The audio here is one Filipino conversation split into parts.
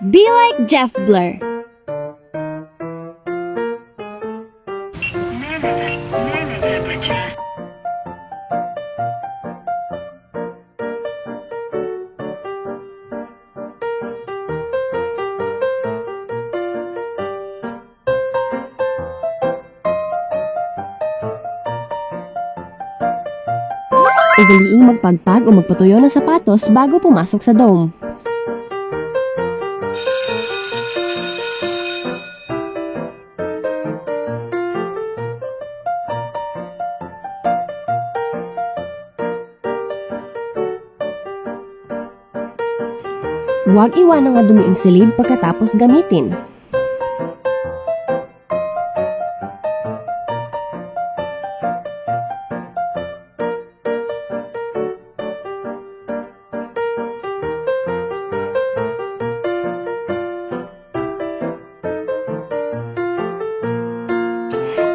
Be like Jeff Blur. Ugaliing magpagpag o magpatuyo ng sapatos bago pumasok sa dome. Huwag iwan ang madumiing silid pagkatapos gamitin.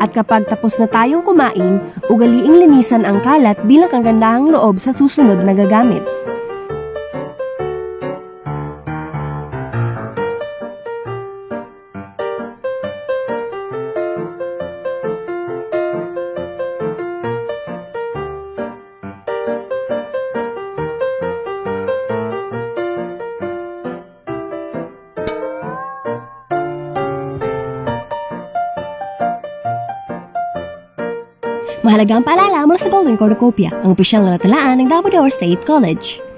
At kapag tapos na tayong kumain, ugaliing linisan ang kalat bilang kagandahang loob sa susunod na gagamit. Mahalagang paalala mula sa Golden Cornucopia, ang opisyal na talaan ng Davao State College.